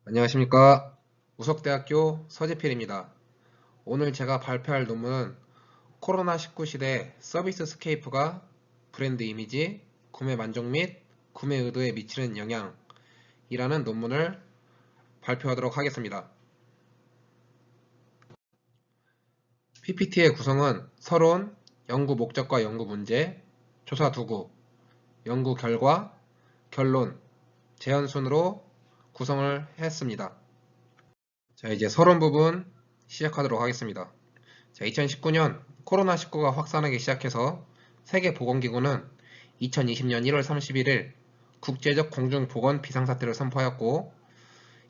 안녕하십니까. 우석대학교 서재필입니다. 오늘 제가 발표할 논문은 코로나19 시대 서비스 스케이프가 브랜드 이미지, 구매 만족 및 구매 의도에 미치는 영향이라는 논문을 발표하도록 하겠습니다. PPT의 구성은 서론, 연구 목적과 연구 문제, 조사 도구, 연구 결과, 결론, 제안 순으로 구성을 했습니다. 자, 이제 서론 부분 시작하도록 하겠습니다. 자, 2019년 코로나19가 확산하기 시작해서 세계보건기구는 2020년 1월 31일 국제적 공중보건 비상사태를 선포하였고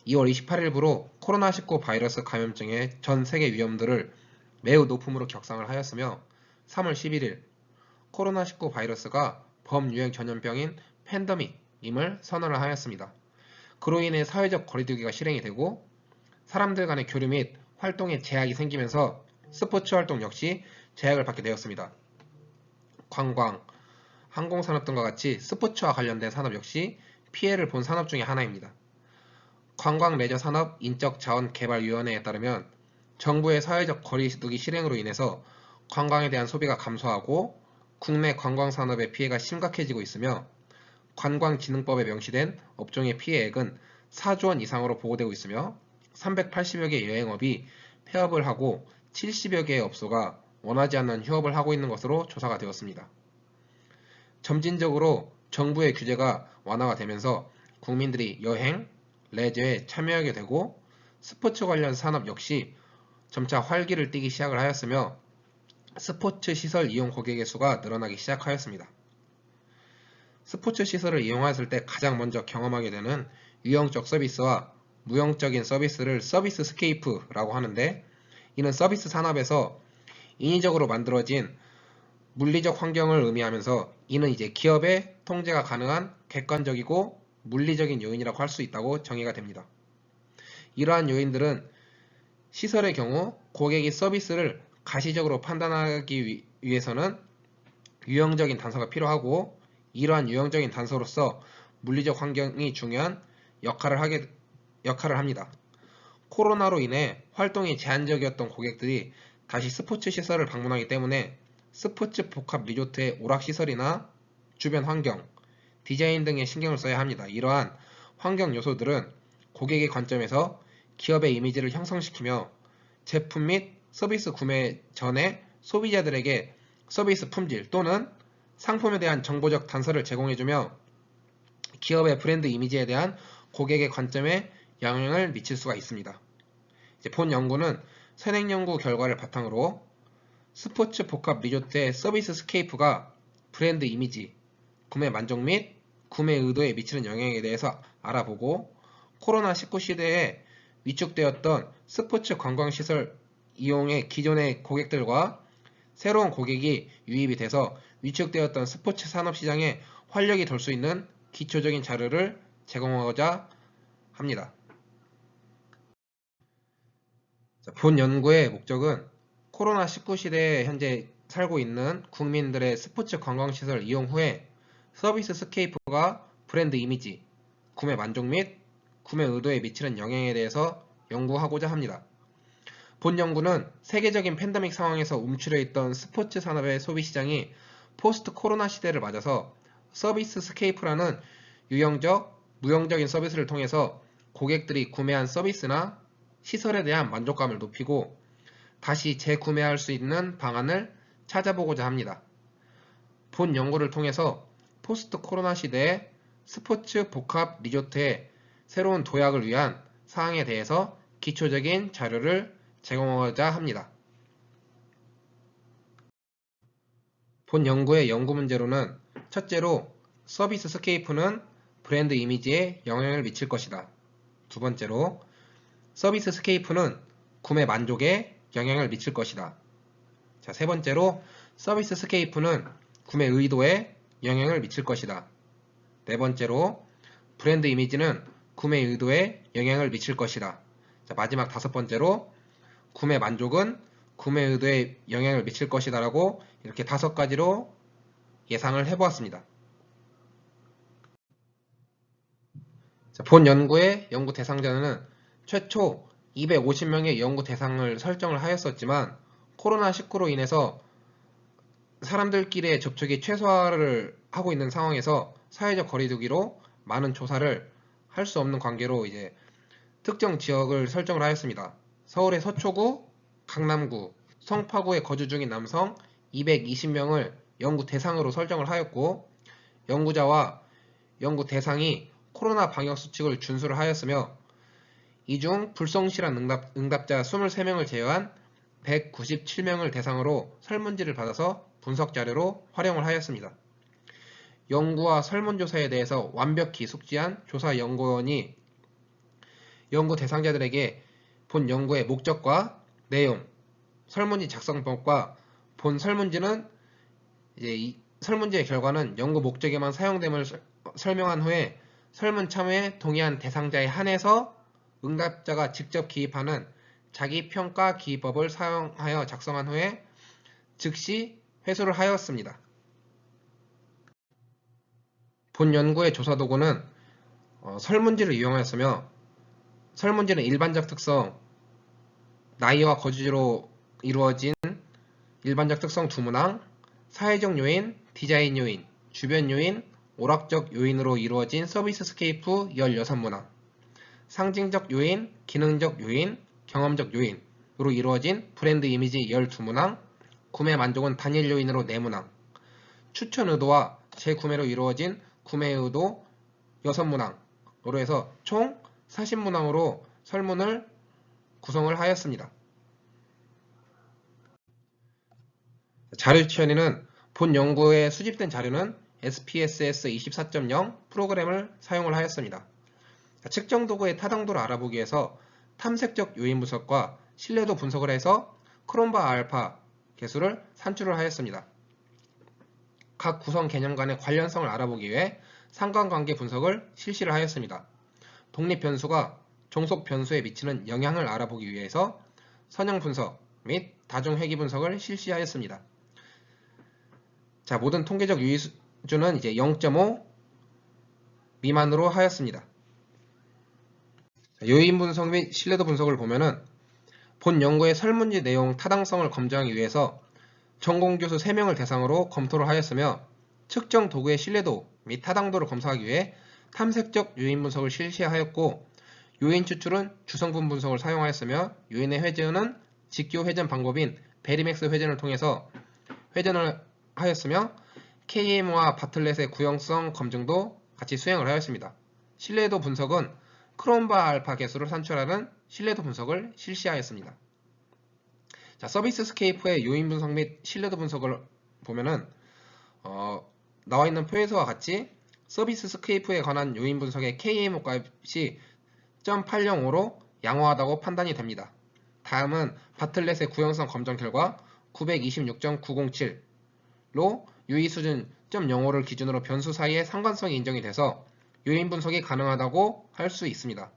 2월 28일부로 코로나19 바이러스 감염증의 전 세계 위험도를 매우 높음으로 격상을 하였으며 3월 11일 코로나19 바이러스가 범유행 전염병인 팬데믹임을 선언을 하였습니다. 그로 인해 사회적 거리두기가 실행이 되고 사람들 간의 교류 및 활동에 제약이 생기면서 스포츠 활동 역시 제약을 받게 되었습니다. 관광, 항공산업 등과 같이 스포츠와 관련된 산업 역시 피해를 본 산업 중의 하나입니다. 관광레저산업 인적자원개발위원회에 따르면 정부의 사회적 거리두기 실행으로 인해서 관광에 대한 소비가 감소하고 국내 관광산업의 피해가 심각해지고 있으며 관광진흥법에 명시된 업종의 피해액은 4조 원 이상으로 보고되고 있으며 380여 개 여행업이 폐업을 하고 70여 개의 업소가 원하지 않는 휴업을 하고 있는 것으로 조사가 되었습니다. 점진적으로 정부의 규제가 완화가 되면서 국민들이 여행, 레저에 참여하게 되고 스포츠 관련 산업 역시 점차 활기를 띠기 시작을 하였으며 스포츠 시설 이용 고객의 수가 늘어나기 시작하였습니다. 스포츠 시설을 이용하였을 때 가장 먼저 경험하게 되는 유형적 서비스와 무형적인 서비스를 서비스 스케이프라고 하는데, 이는 서비스 산업에서 인위적으로 만들어진 물리적 환경을 의미하면서 이는 이제 기업의 통제가 가능한 객관적이고 물리적인 요인이라고 할 수 있다고 정의가 됩니다. 이러한 요인들은 시설의 경우 고객이 서비스를 가시적으로 판단하기 위해서는 유형적인 단서가 필요하고, 이러한 유형적인 단서로서 물리적 환경이 중요한 역할을 합니다. 코로나로 인해 활동이 제한적이었던 고객들이 다시 스포츠 시설을 방문하기 때문에 스포츠 복합 리조트의 오락시설이나 주변 환경, 디자인 등에 신경을 써야 합니다. 이러한 환경 요소들은 고객의 관점에서 기업의 이미지를 형성시키며 제품 및 서비스 구매 전에 소비자들에게 서비스 품질 또는 상품에 대한 정보적 단서를 제공해주며 기업의 브랜드 이미지에 대한 고객의 관점에 영향을 미칠 수가 있습니다. 본 연구는 선행 연구 결과를 바탕으로 스포츠 복합 리조트의 서비스 스케이프가 브랜드 이미지, 구매 만족 및 구매 의도에 미치는 영향에 대해서 알아보고 코로나19 시대에 위축되었던 스포츠 관광시설 이용의 기존의 고객들과 새로운 고객이 유입이 돼서 위축되었던 스포츠 산업시장에 활력이 돌 수 있는 기초적인 자료를 제공하고자 합니다. 본 연구의 목적은 코로나19 시대에 현재 살고 있는 국민들의 스포츠 관광시설 이용 후에 서비스 스케이프가 브랜드 이미지, 구매 만족 및 구매 의도에 미치는 영향에 대해서 연구하고자 합니다. 본 연구는 세계적인 팬데믹 상황에서 움츠려 있던 스포츠 산업의 소비 시장이 포스트 코로나 시대를 맞아서 서비스 스케이프라는 유형적, 무형적인 서비스를 통해서 고객들이 구매한 서비스나 시설에 대한 만족감을 높이고 다시 재구매할 수 있는 방안을 찾아보고자 합니다. 본 연구를 통해서 포스트 코로나 시대의 스포츠 복합 리조트의 새로운 도약을 위한 사항에 대해서 기초적인 자료를 제공하고자 합니다. 본 연구의 연구 문제로는 첫째로 서비스 스케이프는 브랜드 이미지에 영향을 미칠 것이다. 두 번째로 서비스 스케이프는 구매 만족에 영향을 미칠 것이다. 자, 세 번째로 서비스 스케이프는 구매 의도에 영향을 미칠 것이다. 네 번째로 브랜드 이미지는 구매 의도에 영향을 미칠 것이다. 자, 마지막 다섯 번째로 구매 만족은 구매 의도에 영향을 미칠 것이다 라고 이렇게 다섯 가지로 예상을 해보았습니다. 본 연구의 연구 대상자는 최초 250명의 연구 대상을 설정을 하였었지만 코로나19로 인해서 사람들끼리의 접촉이 최소화를 하고 있는 상황에서 사회적 거리두기로 많은 조사를 할 수 없는 관계로 이제 특정 지역을 설정을 하였습니다. 서울의 서초구, 강남구, 성파구에 거주 중인 남성 220명을 연구 대상으로 설정을 하였고 연구자와 연구 대상이 코로나 방역 수칙을 준수를 하였으며 이 중 불성실한 응답자 23명을 제외한 197명을 대상으로 설문지를 받아서 분석 자료로 활용을 하였습니다. 연구와 설문조사에 대해서 완벽히 숙지한 조사 연구원이 연구 대상자들에게 본 연구의 목적과 내용, 설문지 작성법과 본 설문지는 이제 이 설문지의 결과는 연구 목적에만 사용됨을 설명한 후에 설문 참여에 동의한 대상자에 한해서 응답자가 직접 기입하는 자기평가 기입법을 사용하여 작성한 후에 즉시 회수를 하였습니다. 본 연구의 조사 도구는 설문지를 이용하였으며 설문지는 일반적 특성, 나이와 거주지로 이루어진 일반적 특성 2문항, 사회적 요인, 디자인 요인, 주변 요인, 오락적 요인으로 이루어진 서비스 스케이프 16문항, 상징적 요인, 기능적 요인, 경험적 요인으로 이루어진 브랜드 이미지 12문항, 구매 만족은 단일 요인으로 4문항, 추천 의도와 재구매로 이루어진 구매 의도 6문항으로 해서 총 40문항으로 설문을 구성을 하였습니다. 자료 처리는 본 연구에 수집된 자료는 SPSS 24.0 프로그램을 사용을 하였습니다. 측정 도구의 타당도를 알아보기 위해서 탐색적 요인 분석과 신뢰도 분석을 해서 크롬바 알파 개수를 산출을 하였습니다. 각 구성 개념 간의 관련성을 알아보기 위해 상관관계 분석을 실시를 하였습니다. 독립 변수가 종속 변수에 미치는 영향을 알아보기 위해서 선형 분석 및 다중 회귀 분석을 실시하였습니다. 자, 모든 통계적 유의 수준은 이제 0.5 미만으로 하였습니다. 요인 분석 및 신뢰도 분석을 보면은 본 연구의 설문지 내용 타당성을 검증하기 위해서 전공교수 3명을 대상으로 검토를 하였으며 측정 도구의 신뢰도 및 타당도를 검사하기 위해 탐색적 요인 분석을 실시하였고 요인 추출은 주성분 분석을 사용하였으며 요인의 회전은 직교 회전 방법인 베리맥스 회전을 통해서 회전을 하였으며 KM과 바틀렛의 구형성 검증도 같이 수행을 하였습니다. 신뢰도 분석은 크롬바 알파 개수를 산출하는 신뢰도 분석을 실시하였습니다. 자, 서비스 스케이프의 요인 분석 및 신뢰도 분석을 보면은 나와 있는 표에서와 같이 서비스 스케이프에 관한 요인 분석의 KMO 값이 0.805로 양호하다고 판단이 됩니다. 다음은 바틀렛의 구형성 검정 결과 926.907로 유의 수준 0.05를 기준으로 변수 사이의 상관성이 인정이 돼서 요인 분석이 가능하다고 할 수 있습니다.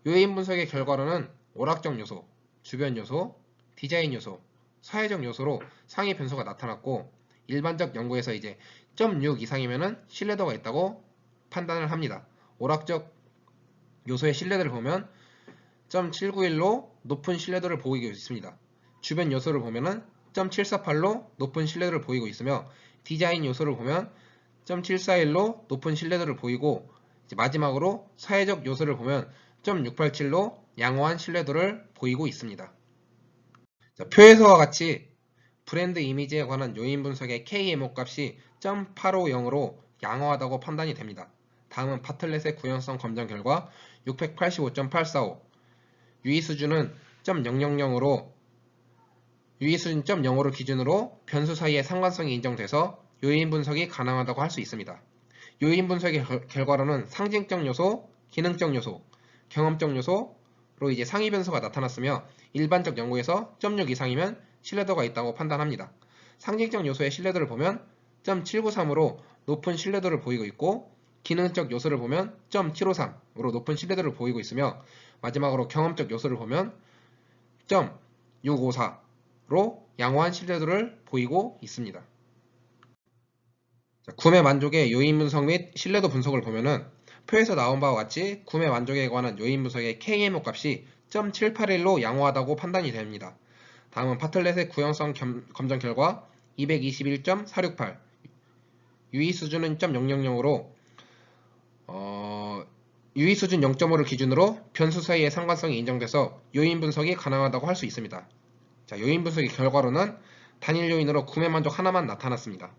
요인 분석의 결과로는 오락적 요소, 주변 요소, 디자인 요소, 사회적 요소로 상위 변수가 나타났고 일반적 연구에서 이제 0.6 이상이면은 신뢰도가 있다고 판단을 합니다. 오락적 요소의 신뢰도를 보면 0.791로 높은 신뢰도를 보이고 있습니다. 주변 요소를 보면은 0.748로 높은 신뢰도를 보이고 있으며 디자인 요소를 보면 0.741로 높은 신뢰도를 보이고 마지막으로 사회적 요소를 보면 0.687로 양호한 신뢰도를 보이고 있습니다. 자, 표에서와 같이 브랜드 이미지에 관한 요인 분석의 KMO 값이 0.850으로 양호하다고 판단이 됩니다. 다음은 바틀렛의 구형성 검정 결과 685.845 유의 수준은 0.000으로 유의 수준 0.05를 기준으로 변수 사이의 상관성이 인정돼서 요인 분석이 가능하다고 할 수 있습니다. 요인 분석의 결과로는 상징적 요소, 기능적 요소, 경험적 요소로 이제 상위 변수가 나타났으며 일반적 연구에서 0.6 이상이면 신뢰도가 있다고 판단합니다. 상징적 요소의 신뢰도를 보면 0.793으로 높은 신뢰도를 보이고 있고 기능적 요소를 보면 0.753으로 높은 신뢰도를 보이고 있으며 마지막으로 경험적 요소를 보면 0.654로 양호한 신뢰도를 보이고 있습니다. 자, 구매 만족의 요인 분석 및 신뢰도 분석을 보면은 표에서 나온 바와 같이 구매 만족에 관한 요인 분석의 KMO 값이 0.781로 양호하다고 판단이 됩니다. 다음은 파틀렛의 구형성 검정 결과 221.468, 유의 수준은 0.000으로 유의 수준 0.5를 기준으로 변수 사이의 상관성이 인정돼서 요인 분석이 가능하다고 할 수 있습니다. 자, 요인 분석의 결과로는 단일 요인으로 구매 만족 하나만 나타났습니다.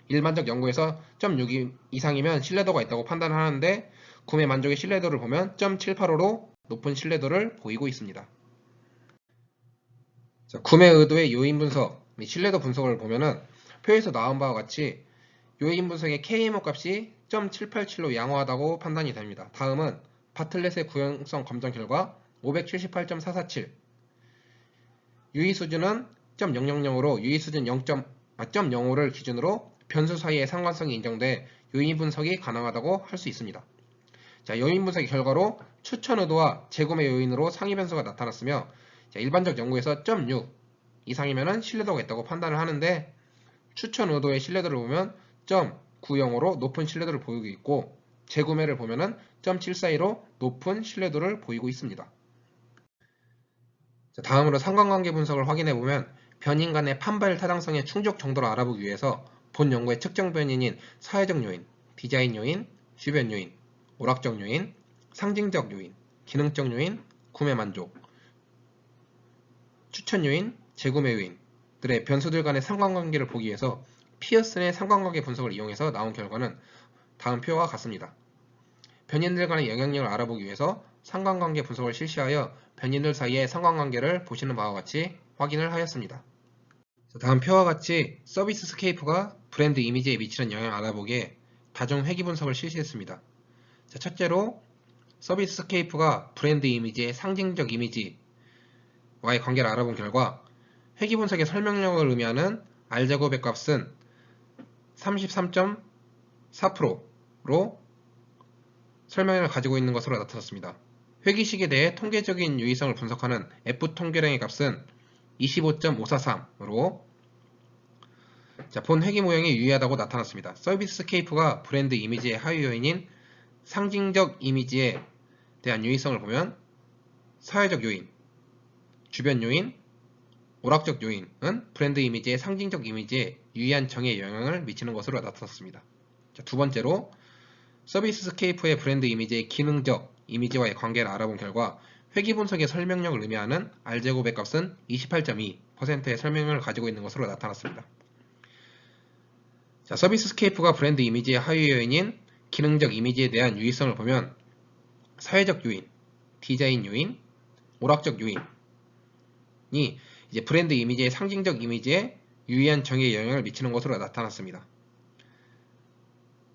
일반적 연구에서 0.6 이상이면 신뢰도가 있다고 판단하는데 구매 만족의 신뢰도를 보면 0.785로 높은 신뢰도를 보이고 있습니다. 자, 구매 의도의 요인 분석 및 신뢰도 분석을 보면은 표에서 나온 바와 같이 요인 분석의 KMO 값이 0.787로 양호하다고 판단이 됩니다. 다음은 바틀렛의 구형성 검정 결과 578.447, 유의 수준은 0.000으로 유의 수준 0.05를 기준으로 변수 사이의 상관성이 인정돼 요인 분석이 가능하다고 할 수 있습니다. 자, 요인 분석의 결과로 추천 의도와 재구매 요인으로 상위 변수가 나타났으며, 자, 일반적 연구에서 0.6 이상이면 신뢰도가 있다고 판단을 하는데 추천 의도의 신뢰도를 보면 0.90으로 높은 신뢰도를 보이고 있고 재구매를 보면 0.742로 높은 신뢰도를 보이고 있습니다. 자, 다음으로 상관관계 분석을 확인해보면 변인 간의 판별 타당성의 충족 정도를 알아보기 위해서 본 연구의 측정 변인인 사회적 요인, 디자인 요인, 주변 요인, 오락적 요인, 상징적 요인, 기능적 요인, 구매 만족, 추천 요인, 재구매 요인들의 변수들 간의 상관관계를 보기 위해서 피어슨의 상관관계 분석을 이용해서 나온 결과는 다음 표와 같습니다. 변인들 간의 영향력을 알아보기 위해서 상관관계 분석을 실시하여 변인들 사이의 상관관계를 보시는 바와 같이 확인을 하였습니다. 다음 표와 같이 서비스 스케이프가 브랜드 이미지에 미치는 영향을 알아보기에 다중 회귀 분석을 실시했습니다. 자, 첫째로 서비스 스케이프가 브랜드 이미지의 상징적 이미지와의 관계를 알아본 결과 회귀 분석의 설명력을 의미하는 R제곱의 값은 33.4%로 설명을 가지고 있는 것으로 나타났습니다. 회귀식에 대해 통계적인 유의성을 분석하는 F통계량의 값은 25.543으로 본 회귀 모형이 유의하다고 나타났습니다. 서비스 스케이프가 브랜드 이미지의 하위 요인인 상징적 이미지에 대한 유의성을 보면 사회적 요인, 주변 요인, 오락적 요인은 브랜드 이미지의 상징적 이미지에 유의한 정의에 영향을 미치는 것으로 나타났습니다. 자, 두 번째로 서비스 스케이프의 브랜드 이미지의 기능적 이미지와의 관계를 알아본 결과 회귀 분석의 설명력을 의미하는 R제곱의 값은 28.2%의 설명력을 가지고 있는 것으로 나타났습니다. 자, 서비스 스케이프가 브랜드 이미지의 하위 요인인 기능적 이미지에 대한 유의성을 보면 사회적 요인, 디자인 요인, 오락적 요인이 이제 브랜드 이미지의 상징적 이미지에 유의한 정의에 영향을 미치는 것으로 나타났습니다.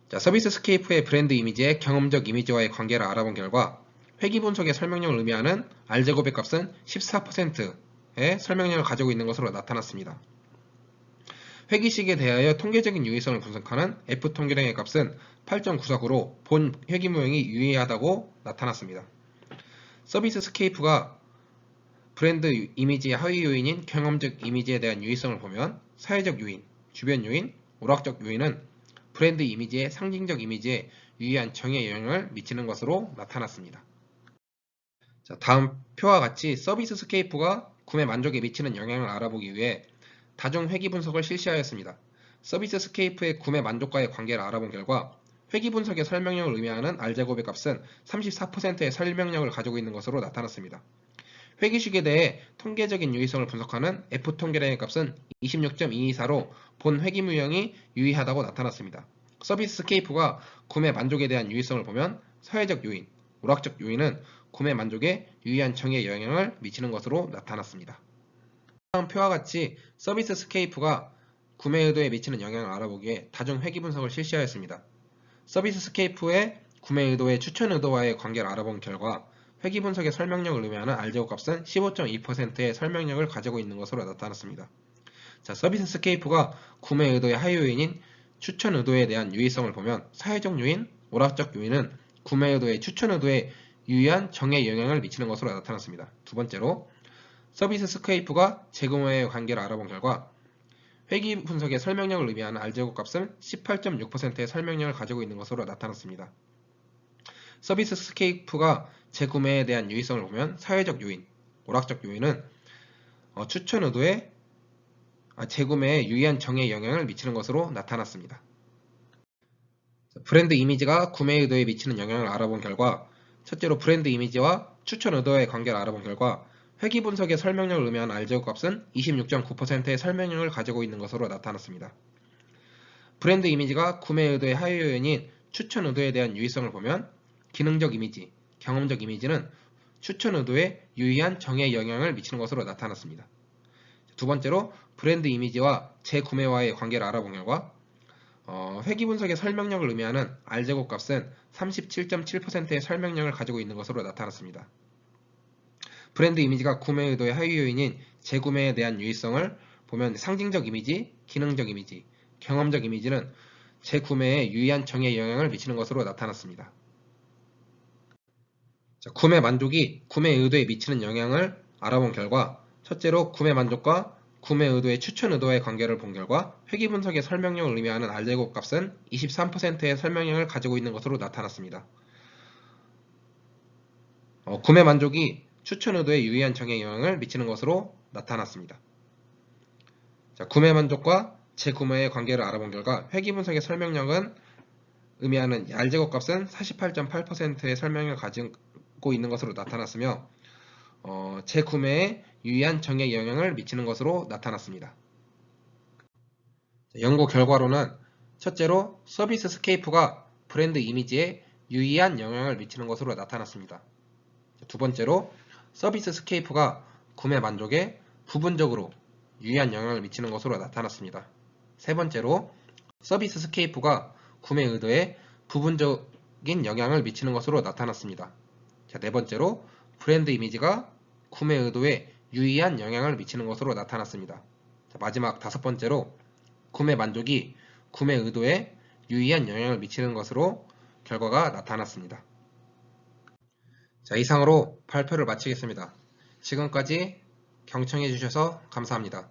자, 서비스 스케이프의 브랜드 이미지의 경험적 이미지와의 관계를 알아본 결과 회귀 분석의 설명력을 의미하는 R제곱의 값은 14%의 설명력을 가지고 있는 것으로 나타났습니다. 회귀식에 대하여 통계적인 유의성을 분석하는 F통계량의 값은 8.949로 본 회귀 모형이 유의하다고 나타났습니다. 서비스 스케이프가 브랜드 이미지의 하위 요인인 경험적 이미지에 대한 유의성을 보면 사회적 요인, 주변 요인, 오락적 요인은 브랜드 이미지의 상징적 이미지에 유의한 정의에 영향을 미치는 것으로 나타났습니다. 자, 다음 표와 같이 서비스 스케이프가 구매 만족에 미치는 영향을 알아보기 위해 다중 회귀 분석을 실시하였습니다. 서비스 스케이프의 구매 만족과의 관계를 알아본 결과 회귀 분석의 설명력을 의미하는 R제곱의 값은 34%의 설명력을 가지고 있는 것으로 나타났습니다. 회귀식에 대해 통계적인 유의성을 분석하는 F통계량의 값은 26.224로 본 회귀 모형이 유의하다고 나타났습니다. 서비스 스케이프가 구매 만족에 대한 유의성을 보면 사회적 요인, 오락적 요인은 구매 만족에 유의한 정의에 영향을 미치는 것으로 나타났습니다. 다음 표와 같이 서비스 스케이프가 구매 의도에 미치는 영향을 알아보기에 다중 회귀 분석을 실시하였습니다. 서비스 스케이프의 구매 의도의 추천 의도와의 관계를 알아본 결과 회귀 분석의 설명력을 의미하는 R제곱 값은 15.2%의 설명력을 가지고 있는 것으로 나타났습니다. 자, 서비스 스케이프가 구매 의도의 하위 요인인 추천 의도에 대한 유의성을 보면 사회적 요인, 오락적 요인은 구매 의도의 추천 의도에 유의한 정의에 영향을 미치는 것으로 나타났습니다. 두 번째로 서비스 스케이프가 재구매의 관계를 알아본 결과 회귀 분석의 설명력을 의미하는 R제곱 값은 18.6%의 설명력을 가지고 있는 것으로 나타났습니다. 서비스 스케이프가 재구매에 대한 유의성을 보면 사회적 요인, 오락적 요인은 추천 의도에 재구매에 유의한 정의에 영향을 미치는 것으로 나타났습니다. 브랜드 이미지가 구매 의도에 미치는 영향을 알아본 결과, 첫째로 브랜드 이미지와 추천 의도의 관계를 알아본 결과 회귀 분석의 설명력을 의미한 R제곱 값은 26.9%의 설명력을 가지고 있는 것으로 나타났습니다. 브랜드 이미지가 구매 의도의 하위 요인인 추천 의도에 대한 유의성을 보면 기능적 이미지, 경험적 이미지는 추천 의도에 유의한 정의에 영향을 미치는 것으로 나타났습니다. 두 번째로 브랜드 이미지와 재구매와의 관계를 알아본 결과 회귀 분석의 설명력을 의미하는 R제곱 값은 37.7%의 설명력을 가지고 있는 것으로 나타났습니다. 브랜드 이미지가 구매 의도의 하위 요인인 재구매에 대한 유의성을 보면 상징적 이미지, 기능적 이미지, 경험적 이미지는 재구매에 유의한 정의에 영향을 미치는 것으로 나타났습니다. 구매 만족이 구매 의도에 미치는 영향을 알아본 결과, 첫째로 구매 만족과 구매 의도의 추천 의도의 관계를 본 결과 회귀 분석의 설명력을 의미하는 R제곱 값은 23%의 설명력을 가지고 있는 것으로 나타났습니다. 구매 만족이 추천 의도에 유의한 정의에 영향을 미치는 것으로 나타났습니다. 구매 만족과 재구매의 관계를 알아본 결과 회귀 분석의 설명력은 의미하는 R제곱 값은 48.8%의 설명력을 가지고 있는 것으로 나타났으며 재구매에 유의한 정의에 영향을 미치는 것으로 나타났습니다. 연구 결과로는 첫째로 서비스 스케이프가 브랜드 이미지에 유의한 영향을 미치는 것으로 나타났습니다. 두 번째로 서비스 스케이프가 구매 만족에 부분적으로 유의한 영향을 미치는 것으로 나타났습니다. 세 번째로 서비스 스케이프가 구매 의도에 부분적인 영향을 미치는 것으로 나타났습니다. 네 번째로 브랜드 이미지가 구매 의도에 유의한 영향을 미치는 것으로 나타났습니다. 마지막 다섯 번째로 구매 만족이 구매 의도에 유의한 영향을 미치는 것으로 결과가 나타났습니다. 이상으로 발표를 마치겠습니다. 지금까지 경청해 주셔서 감사합니다.